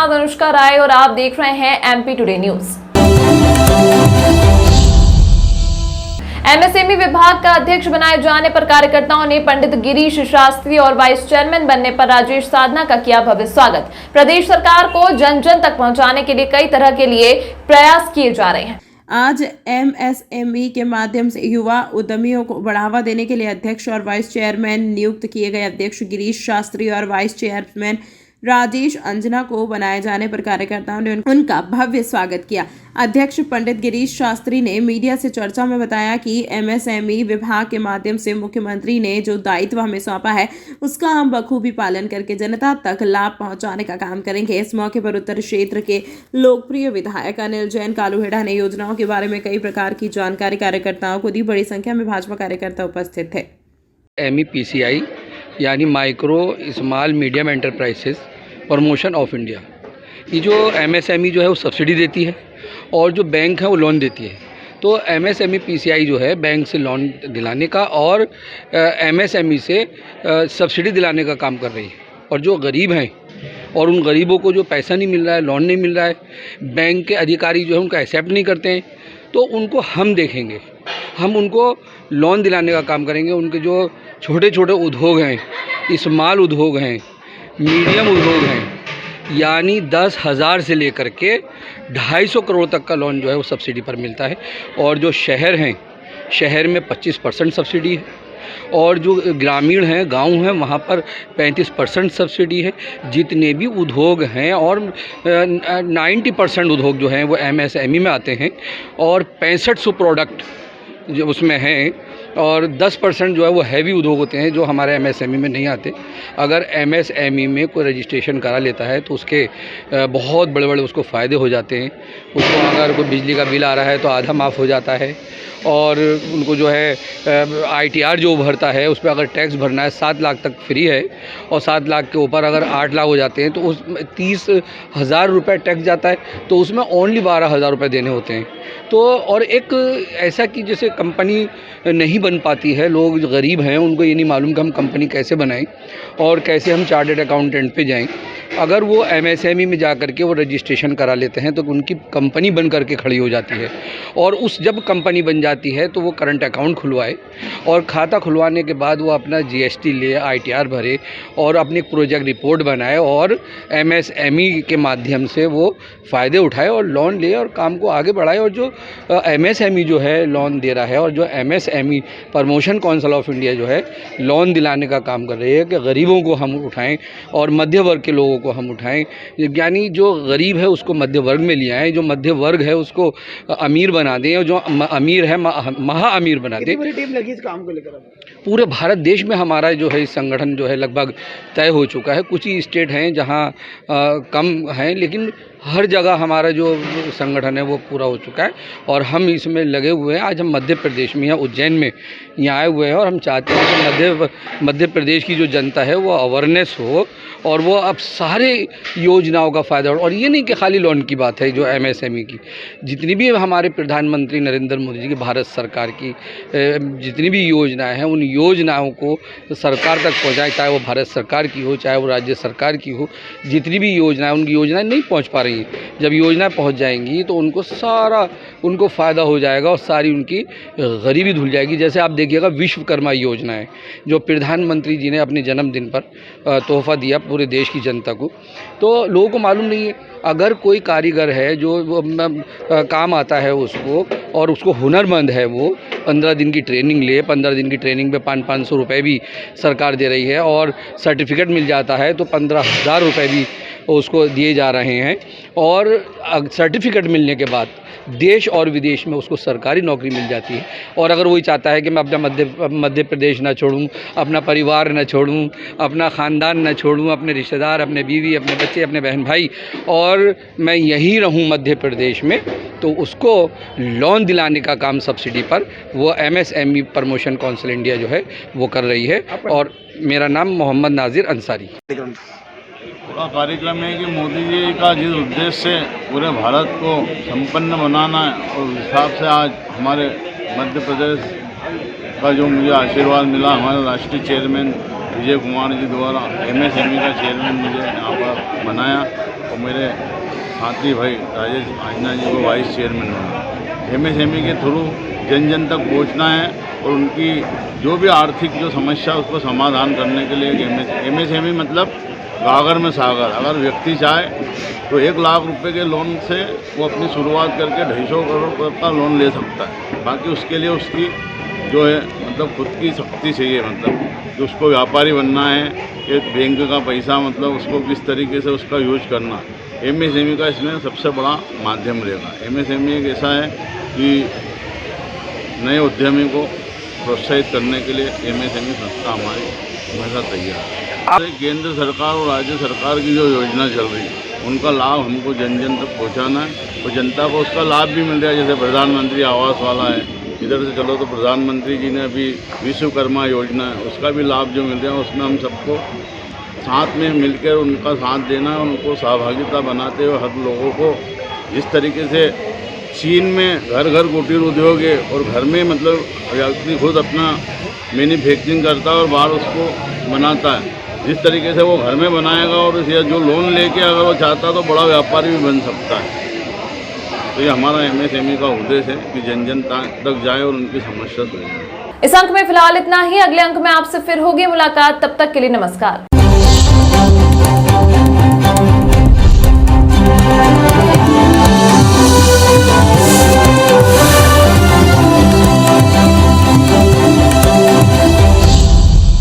साथ अनुष्का राय और आप देख रहे हैं एमपी टुडे न्यूज। एमएसएमई विभाग का अध्यक्ष बनाए जाने पर कार्यकर्ताओं ने पंडित गिरीश शास्त्री और वाइस चेयरमैन बनने पर राजेश साधना का किया भव्य स्वागत। प्रदेश सरकार को जन जन तक पहुंचाने के लिए कई तरह के लिए प्रयास किए जा रहे हैं। आज एमएसएमई के माध्यम से युवा उद्यमियों को बढ़ावा देने के लिए अध्यक्ष और वाइस चेयरमैन नियुक्त किए गए अध्यक्ष गिरीश शास्त्री और वाइस चेयरमैन राजेश अंजना को बनाए जाने पर कार्यकर्ताओं ने उनका भव्य स्वागत किया। अध्यक्ष पंडित गिरीश शास्त्री ने मीडिया से चर्चा में बताया कि एमएसएमई विभाग के माध्यम से मुख्यमंत्री ने जो दायित्व हमें सौंपा है उसका हम बखूबी पालन करके जनता तक लाभ पहुंचाने का काम करेंगे। इस मौके पर उत्तर क्षेत्र के लोकप्रिय विधायक अनिल जैन कालूहेड़ा ने योजनाओं के बारे में कई प्रकार की जानकारी कार्यकर्ताओं को दी। बड़ी संख्या में भाजपा कार्यकर्ता उपस्थित थे। MEPCI यानी micro small medium enterprises promotion of India, ये जो MSME जो है वो सब्सिडी देती है और जो बैंक है वो लोन देती है। तो MSME PCI जो है बैंक से लोन दिलाने का और MSME से सब्सिडी दिलाने का काम कर रही है। और जो गरीब हैं और उन गरीबों को जो पैसा नहीं मिल रहा है, लोन नहीं मिल रहा है, बैंक के अधिकारी जो है उनका एक्सेप्ट नहीं करते हैं, तो उनको हम देखेंगे, हम उनको लोन दिलाने का काम करेंगे। उनके जो छोटे छोटे उद्योग हैं, स्मॉल उद्योग हैं, मीडियम उद्योग हैं, यानी 10,000 से लेकर के 250 करोड़ तक का लोन जो है वो सब्सिडी पर मिलता है। और जो शहर हैं, शहर में 25% सब्सिडी है और जो ग्रामीण हैं, गांव हैं, वहाँ पर 35% सब्सिडी है। जितने भी उद्योग हैं और 90% उद्योग जो हैं वो MSME में आते हैं और 6500 प्रोडक्ट जो उसमें हैं और 10% जो है वो हैवी उद्योग होते हैं जो हमारे MSME में नहीं आते। अगर MSME में कोई रजिस्ट्रेशन करा लेता है तो उसके बहुत बड़े बड़े उसको फ़ायदे हो जाते हैं। उसको अगर कोई बिजली का बिल आ रहा है तो आधा माफ़ हो जाता है और उनको जो है ITR जो भरता है उस पर अगर टैक्स भरना है 7 लाख तक फ्री है और 7 लाख के ऊपर अगर 8 लाख हो जाते हैं तो उस 30,000 रुपये टैक्स जाता है, तो उसमें ओनली 12,000 रुपये देने होते हैं। तो और एक ऐसा कि जैसे कंपनी नहीं बन पाती है, लोग जो गरीब हैं उनको ये नहीं मालूम कि हम कंपनी कैसे बनाएं और कैसे हम चार्टर्ड अकाउंटेंट पे जाएं। अगर वो MSME में जा कर के वो रजिस्ट्रेशन करा लेते हैं तो उनकी कंपनी बन करके खड़ी हो जाती है और उस जब कंपनी बन जाती है तो वो करंट अकाउंट खुलवाए और खाता खुलवाने के बाद वो अपना GST ले, ITR भरे और अपनी प्रोजेक्ट रिपोर्ट बनाए और MSME के माध्यम से वो फ़ायदे उठाए और लोन ले और काम को आगे बढ़ाए। और जो MSME जो है लोन दे रहा है और जो MSME promotion council of India जो है लोन दिलाने का काम कर रही है कि गरीबों को हम उठाएं और मध्य वर्ग के लोगों को हम उठाएं, यानी जो गरीब है उसको मध्य वर्ग में ले आएँ, जो मध्य वर्ग है उसको अमीर बना दें और जो अमीर है महा अमीर बना दें। पूरी टीम लगी इस काम को लेकर? पूरे भारत देश में हमारा जो है संगठन जो है लगभग तय हो चुका है। कुछ ही स्टेट हैं जहां कम हैं, लेकिन हर जगह हमारा जो संगठन है वो पूरा हो चुका है और हम इसमें लगे हुए हैं। आज हम मध्य प्रदेश में या उज्जैन में यहाँ आए हुए हैं और हम चाहते हैं कि मध्य प्रदेश की जो जनता है वो अवेयरनेस हो और वो अब सारे योजनाओं का फ़ायदा हो। और ये नहीं कि खाली लोन की बात है, जो MSME की जितनी भी हमारे प्रधानमंत्री नरेंद्र मोदी जी की भारत सरकार की जितनी भी योजनाएं हैं उन योजनाओं को सरकार तक पहुंचाएं, चाहे वो भारत सरकार की हो चाहे वो राज्य सरकार की हो। जितनी भी योजनाएं उनकी योजनाएं नहीं पहुंच पा रही हैं, जब योजनाएं पहुंच जाएंगी तो उनको सारा उनको फ़ायदा हो जाएगा और सारी उनकी गरीबी धुल जाएगी। जैसे आप देखिएगा विश्वकर्मा योजना है जो प्रधानमंत्री जी ने अपने जन्मदिन पर तोहफ़ा दिया पूरे देश की जनता को, तो लोगों को मालूम नहीं है। अगर कोई कारीगर है जो काम आता है उसको और उसको हुनरमंद है, वो 15 दिन की ट्रेनिंग ले, 15 दिन की ट्रेनिंग पे 500 रुपये भी सरकार दे रही है और सर्टिफिकेट मिल जाता है तो 15,000 रुपये भी उसको दिए जा रहे हैं। और सर्टिफिकेट मिलने के बाद देश और विदेश में उसको सरकारी नौकरी मिल जाती है। और अगर वही चाहता है कि मैं अपना मध्य प्रदेश ना छोड़ूं, अपना परिवार ना छोड़ूं, अपना ख़ानदान ना छोड़ूं, अपने रिश्तेदार, अपने बीवी, अपने बच्चे, अपने बहन भाई, और मैं यहीं रहूं मध्य प्रदेश में, तो उसको लोन दिलाने का काम सब्सिडी पर वो MSME प्रमोशन काउंसिल इंडिया जो है वो कर रही है। और मेरा नाम मोहम्मद नाजिर अंसारी। पूरा कार्यक्रम है कि मोदी जी का जिस उद्देश्य से पूरे भारत को संपन्न बनाना है और उस हिसाब से आज हमारे मध्य प्रदेश का जो मुझे आशीर्वाद मिला, हमारे राष्ट्रीय चेयरमैन विजय कुमार जी द्वारा MSME का चेयरमैन मुझे यहाँ पर बनाया और मेरे साथी भाई राजेश अंजना जी को वाइस चेयरमैन बनाया। MSME के थ्रू जन जन तक पहुँचना है और उनकी जो भी आर्थिक जो समस्या उसको समाधान करने के लिए MSME मतलब गागर में सागर। अगर व्यक्ति चाहे तो 1 लाख रुपए के लोन से वो अपनी शुरुआत करके 250 करोड़ का लोन ले सकता है। बाकी उसके लिए उसकी जो है मतलब खुद की शक्ति चाहिए, मतलब कि उसको व्यापारी बनना है कि बैंक का पैसा मतलब उसको किस तरीके से उसका यूज करना। MSME का इसमें सबसे बड़ा माध्यम रहेगा। MSME एक ऐसा है कि नए उद्यमी को प्रोत्साहित करने के लिए MSME संस्था हमारी हमेशा तैयार है। केंद्र सरकार और राज्य सरकार की जो योजना चल रही है उनका लाभ हमको जन जन तक पहुंचाना है और जनता को उसका लाभ भी मिल रहा है। जैसे प्रधानमंत्री आवास वाला है, इधर से चलो तो प्रधानमंत्री जी ने अभी विश्वकर्मा योजना है, उसका भी लाभ जो मिल रहा है उसमें हम सबको साथ में मिलकर उनका साथ देना है, उनको सहभागिता बनाते हुए हर लोगों को जिस तरीके से चीन में घर घर कुटीर उद्योग है और घर में मतलब व्यक्ति खुद अपना मैन्युफैक्चरिंग करता है और बाहर उसको बनाता है, जिस तरीके से वो घर में बनाएगा और या जो लोन लेके अगर वो चाहता तो बड़ा व्यापारी भी बन सकता है। तो ये हमारा MSME का उद्देश्य है कि जन जन तक जाए और उनकी समस्या सुने। इस अंक में फिलहाल इतना ही। अगले अंक में आपसे फिर होगी मुलाकात। तब तक के लिए नमस्कार।